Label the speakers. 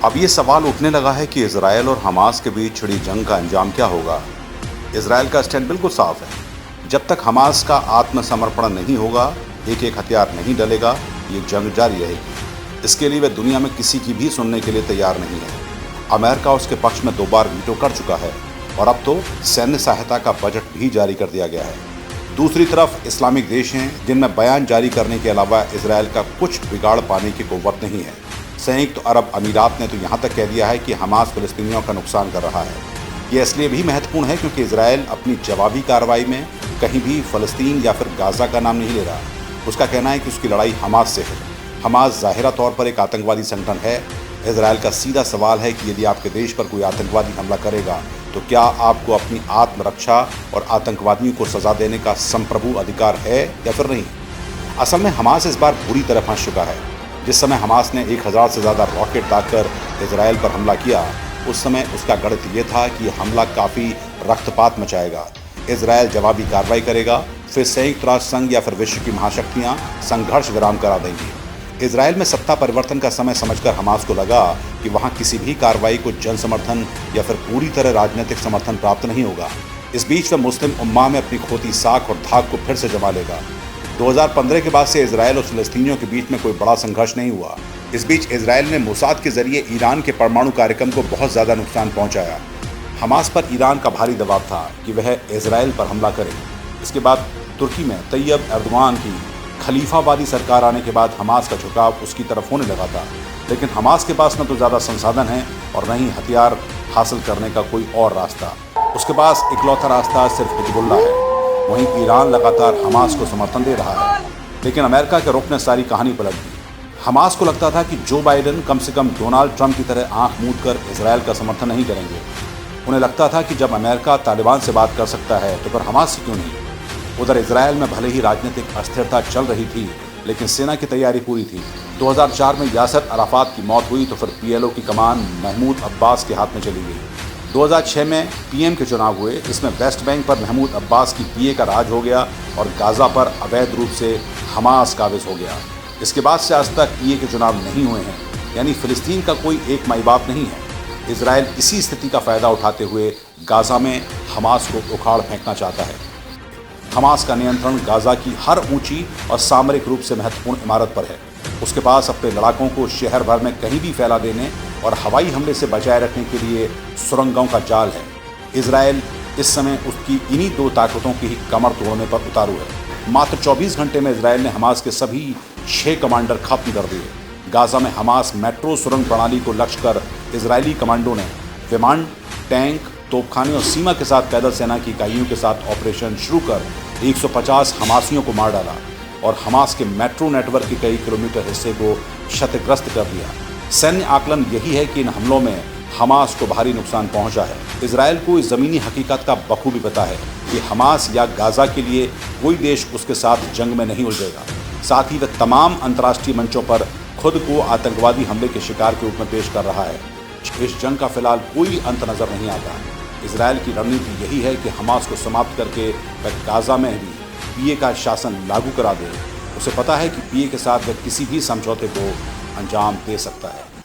Speaker 1: अब ये सवाल उठने लगा है कि इजरायल और हमास के बीच छिड़ी जंग का अंजाम क्या होगा। इजरायल का स्टैंड बिल्कुल साफ है। जब तक हमास का आत्मसमर्पण नहीं होगा, एक एक हथियार नहीं डलेगा, ये जंग जारी रहेगी। इसके लिए वे दुनिया में किसी की भी सुनने के लिए तैयार नहीं है। अमेरिका उसके पक्ष में 2 बार वीटो कर चुका है और अब तो सैन्य सहायता का बजट भी जारी कर दिया गया है। दूसरी तरफ इस्लामिक देश हैं जिनमें बयान जारी करने के अलावा इजरायल का कुछ बिगाड़ पाने की कुव्वत नहीं है। संयुक्त अरब अमीरात ने तो यहाँ तक कह दिया है कि हमास फिलिस्तीनियों का नुकसान कर रहा है। ये इसलिए भी महत्वपूर्ण है क्योंकि इजरायल अपनी जवाबी कार्रवाई में कहीं भी फ़लस्तीन या फिर गाज़ा का नाम नहीं ले रहा। उसका कहना है कि उसकी लड़ाई हमास से है। हमास ज़ाहिरा तौर पर एक आतंकवादी संगठन है। इजरायल का सीधा सवाल है कि यदि आपके देश पर कोई आतंकवादी हमला करेगा तो क्या आपको अपनी आत्मरक्षा और आतंकवादियों को सजा देने का संप्रभु अधिकार है या फिर नहीं। असल में हमास इस बार बुरी तरह फंस चुका है। जिस समय हमास ने 1000 से ज़्यादा रॉकेट दागकर इजरायल पर हमला किया, उस समय उसका गणित ये था कि यह हमला काफ़ी रक्तपात मचाएगा। इजरायल जवाबी कार्रवाई करेगा, फिर संयुक्त राष्ट्र संघ या फिर विश्व की महाशक्तियाँ संघर्ष विराम करा देंगी। इजरायल में सत्ता परिवर्तन का समय समझकर हमास को लगा कि वहाँ किसी भी कार्रवाई को जन समर्थन या फिर पूरी तरह राजनीतिक समर्थन प्राप्त नहीं होगा। इस बीच वह मुस्लिम उम्मा में अपनी खोती साख और धाक को फिर से जमा लेगा। 2015 के बाद से इजरायल और फिलिस्तीनियों के बीच में कोई बड़ा संघर्ष नहीं हुआ। इस बीच इजरायल ने मोसाद के जरिए ईरान के परमाणु कार्यक्रम को बहुत ज़्यादा नुकसान पहुंचाया। हमास पर ईरान का भारी दबाव था कि वह इजरायल पर हमला करे। इसके बाद तुर्की में तैयब एर्दोआन की खलीफावादी सरकार आने के बाद हमास का झुकाव उसकी तरफ होने लगा था। लेकिन हमास के पास न तो ज़्यादा संसाधन है और न ही हथियार हासिल करने का कोई और रास्ता। उसके पास इकलौता रास्ता सिर्फ हिजबुल्ला है। वहीं ईरान लगातार हमास को समर्थन दे रहा है। लेकिन अमेरिका के रुख ने सारी कहानी पलट दी। हमास को लगता था कि जो बाइडेन कम से कम डोनाल्ड ट्रंप की तरह आंख मूंद कर इजरायल का समर्थन नहीं करेंगे। उन्हें लगता था कि जब अमेरिका तालिबान से बात कर सकता है तो फिर हमास से क्यों नहीं। उधर इजरायल में भले ही राजनीतिक अस्थिरता चल रही थी, लेकिन सेना की तैयारी पूरी थी। 2004 में यासर अराफात की मौत हुई तो फिर पीएलओ की कमान महमूद अब्बास के हाथ में चली गई। 2006 में पीएम के चुनाव हुए। इसमें वेस्ट बैंक पर महमूद अब्बास की पीए का राज हो गया और गाज़ा पर अवैध रूप से हमास काबिज हो गया। इसके बाद से आज तक पीए के चुनाव नहीं हुए हैं, यानी फिलिस्तीन का कोई एक माई बाप नहीं है। इजरायल इसी स्थिति का फ़ायदा उठाते हुए गाज़ा में हमास को उखाड़ फेंकना चाहता है। हमास का नियंत्रण गाज़ा की हर ऊंची और सामरिक रूप से महत्वपूर्ण इमारत पर है। उसके पास अपने लड़ाकों को शहर भर में कहीं भी फैला देने और हवाई हमले से बचाए रखने के लिए सुरंगों का जाल है। इजरायल इस समय उसकी इन्हीं 2 ताकतों की ही कमर तोड़ने पर उतारू है। मात्र 24 घंटे में इजरायल ने हमास के सभी 6 कमांडर खत्म कर दिए। गाज़ा में हमास मेट्रो सुरंग प्रणाली को लक्ष्य कर इजरायली कमांडो ने विमान, टैंक, तोपखाने और सीमा के साथ पैदल सेना की इकाइयों के साथ ऑपरेशन शुरू कर 150 हमासियों को मार डाला और हमास के मेट्रो नेटवर्क के कई किलोमीटर हिस्से को क्षतिग्रस्त कर दिया। सैन्य आकलन यही है कि इन हमलों में हमास को भारी नुकसान पहुंचा है। इजरायल को इस ज़मीनी हकीकत का बखूबी पता है कि हमास या गाज़ा के लिए कोई देश उसके साथ जंग में नहीं उलझेगा। साथ ही वह तमाम अंतर्राष्ट्रीय मंचों पर खुद को आतंकवादी हमले के शिकार के रूप में पेश कर रहा है। इस जंग का फिलहाल कोई अंत नज़र नहीं आता। इजरायल की रणनीति यही है कि हमास को समाप्त करके वह गाज़ा में भी पीए का शासन लागू करा दे। उसे पता है कि पीए के साथ वह किसी भी समझौते को अंजाम दे सकता है।